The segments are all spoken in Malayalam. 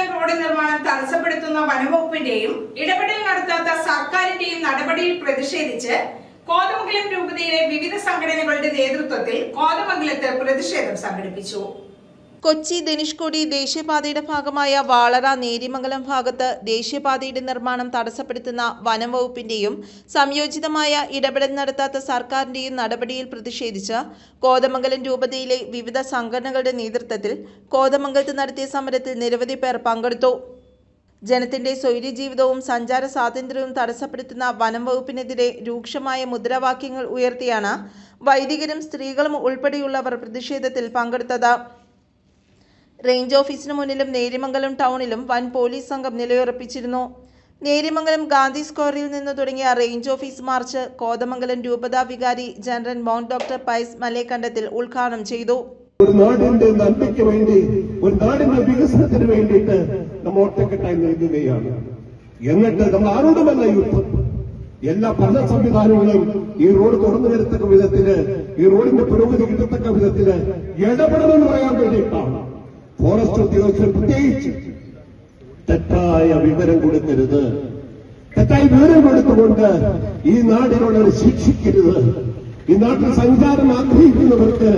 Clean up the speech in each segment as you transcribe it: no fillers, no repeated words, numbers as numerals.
കോതമംഗലം റോഡ് നിർമ്മാണം തടസ്സപ്പെടുത്തുന്ന വനംവകുപ്പിന്റെയും ഇടപെടൽ നടത്താത്ത സർക്കാരിന്റെയും നടപടിയിൽ പ്രതിഷേധിച്ച് കോതമംഗലം രൂപതയിലെ വിവിധ സംഘടനകളുടെ നേതൃത്വത്തിൽ കോതമംഗലത്ത് പ്രതിഷേധം സംഘടിപ്പിച്ചു. കൊച്ചി ധനുഷ്കോടി ദേശീയപാതയുടെ ഭാഗമായ വാളറ നേര്യമംഗലം ഭാഗത്ത് ദേശീയപാതയുടെ നിർമ്മാണം തടസ്സപ്പെടുത്തുന്ന വനം വകുപ്പിന്റെയും സംയോജിതമായ ഇടപെടൽ നടത്താത്ത സർക്കാരിന്റെയും നടപടിയിൽ പ്രതിഷേധിച്ച് കോതമംഗലം രൂപതയിലെ വിവിധ സംഘടനകളുടെ നേതൃത്വത്തിൽ കോതമംഗലത്ത് നടത്തിയ സമരത്തിൽ നിരവധി പേർ പങ്കെടുത്തു. ജനത്തിന്റെ സ്വൈര്യജീവിതവും സഞ്ചാര സ്വാതന്ത്ര്യവും തടസ്സപ്പെടുത്തുന്ന വനം വകുപ്പിനെതിരെ രൂക്ഷമായ മുദ്രാവാക്യങ്ങൾ ഉയർത്തിയാണ് വൈദികരും സ്ത്രീകളും ഉൾപ്പെടെയുള്ളവർ പ്രതിഷേധത്തിൽ പങ്കെടുത്തത്. റേഞ്ച് ഓഫീസിന് മുന്നിലും നേര്യമംഗലം ടൗണിലും വൻ പോലീസ് സംഘം നിലയുറപ്പിച്ചിരുന്നു. നേര്യമംഗലം ഗാന്ധി സ്ക്വയറിൽ നിന്ന് തുടങ്ങിയ റേഞ്ച് ഓഫീസ് മാർച്ച് കോതമംഗലം രൂപതാ വികാരി general mount doctor Pius Malekandathil ഉദ്ഘാടനം ചെയ്തു. ഒരു നാടിന്റെ നന്മയ്ക്ക് വേണ്ടി, ഒരു നാടിന്റെ വികസനത്തിന് വേണ്ടിയിട്ട് നമ്മൾ ഒറ്റക്കെട്ടായി നിൽക്കുകയാണ്. എന്നിട്ട് നമ്മൾ ആരോടുമല്ല യുദ്ധം. എല്ലാ ഭരണ സംവിധാനങ്ങളും ഈ റോഡ് തുറന്നു വരത്തക്ക വിധത്തില്, ഈ റോഡിന്റെ പുരോഗതി കിട്ടത്തക്ക വിധത്തില് ഇടപെടണമെന്ന് പറയാൻ വേണ്ടിയിട്ടാണ്. ഫോറസ്റ്റ് ഉദ്യോഗസ്ഥർ പ്രത്യേകിച്ച് തെറ്റായ വിവരം കൊടുക്കരുത്. തെറ്റായ വിവരം കൊടുത്തുകൊണ്ട് ഈ നാടിനുള്ളവർ ശിക്ഷിക്കരുത്. ഈ നാട്ടിൽ സഞ്ചാരം ആഗ്രഹിക്കുന്നവർക്ക്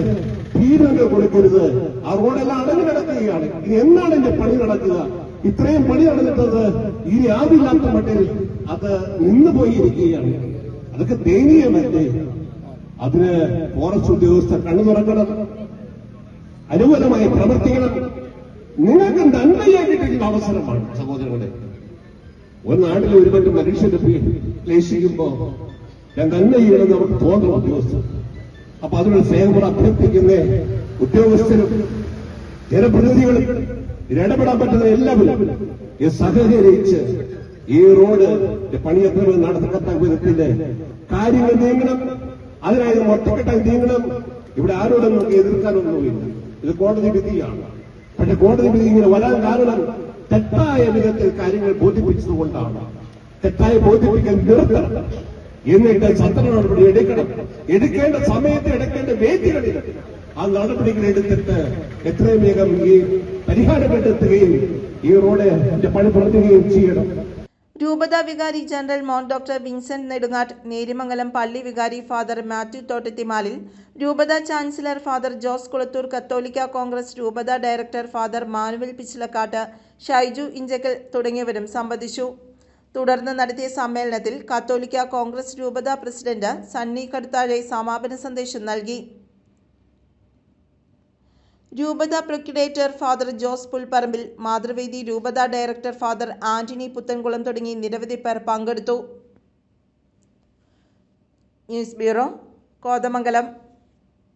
തീരുവകൾ കൊടുക്കരുത്. ആ റോഡെല്ലാം അടങ്ങി നടക്കുകയാണ്. ഇനി എന്നാണ് എന്റെ പണി നടക്കുക? ഇത്രയും പണി നടന്നിട്ടത് ഇനി ആവില്ലാത്ത മട്ടിൽ അത് നിന്നുപോയിരിക്കുകയാണ്. അതൊക്കെ ദയനീയമല്ലേ? അതിന് ഫോറസ്റ്റ് ഉദ്യോഗസ്ഥർ കണ്ണു തുറക്കണം, അനുകൂലമായി പ്രവർത്തിക്കണം. നിങ്ങൾക്ക് നന്മയാക്കിയിട്ടുള്ള അവസരമാണ് സഹോദരങ്ങളെ. ഒരു നാട്ടിൽ ഒരുപാട് മനുഷ്യരെ ക്ലേശിക്കുമ്പോ ഞാൻ നന്മ ചെയ്യണമെന്ന് അവർക്ക് തോന്നണം ഉദ്യോഗസ്ഥർ. അപ്പൊ അതിനുള്ള സ്നേഹം അഭ്യർത്ഥിക്കുന്ന ഉദ്യോഗസ്ഥരും ജനപ്രതിനിധികളും ഇടപെടാൻ പറ്റുന്ന എല്ലാവരും സഹകരിച്ച് ഈ റോഡ് പണിയെത്ര നടത്തത്തക്ക വിധത്തിന്റെ കാര്യങ്ങൾ നീങ്ങണം. അതിനായി ഒറ്റക്കെട്ടായി നീങ്ങണം. ഇവിടെ ആരോടും നമുക്ക് എതിർക്കാനൊന്നുമില്ല. ഇത് കോടതി വിധിയാണ്. പക്ഷെ കോടതി വിധി ഇങ്ങനെ വരാൻ കാരണം തെറ്റായ വിധത്തിൽ കാര്യങ്ങൾ ബോധിപ്പിച്ചതുകൊണ്ടാണ്. തെറ്റായി ബോധിപ്പിക്കാൻ നിർത്തണം. എന്നിട്ട് സത്ര നടപടി എടുക്കണം. എടുക്കേണ്ട സമയത്ത് എടുക്കേണ്ട വേദികളിൽ ആ നടപടികൾ എടുത്തിട്ട് എത്രയും വേഗം ഈ പരിഹാരം കണ്ടെത്തുകയും ഈ റോഡ് പണി തുടങ്ങുകയും ചെയ്യണം. രൂപതാ വികാരി general mount doctor Vincent Nedungatt, Neriamangalam പള്ളി വികാരി ഫാദർ മാത്യു തോട്ടത്തിമാലിൽ, രൂപതാ ചാൻസലർ ഫാദർ ജോസ് കുളത്തൂർ, കത്തോലിക്ക കോൺഗ്രസ് രൂപതാ ഡയറക്ടർ ഫാദർ മാനുവൽ പിച്ചിലക്കാട്ട്, ഷൈജു ഇഞ്ചക്കൽ തുടങ്ങിയവരും സംബന്ധിച്ചു. തുടർന്ന് നടത്തിയ സമ്മേളനത്തിൽ കത്തോലിക്ക കോൺഗ്രസ് രൂപതാ പ്രസിഡന്റ് സണ്ണി കടുത്താഴെ സമാപന സന്ദേശം നൽകി. രൂപതാ പ്രൊക്യുറേറ്റർ ഫാദർ ജോസ് പുൽപ്പറമ്പിൽ, മാതൃവേദി രൂപതാ ഡയറക്ടർ ഫാദർ ആന്റണി പുത്തൻകുളം തുടങ്ങി നിരവധി പേർ പങ്കെടുത്തു. News bureau, Kothamangalam.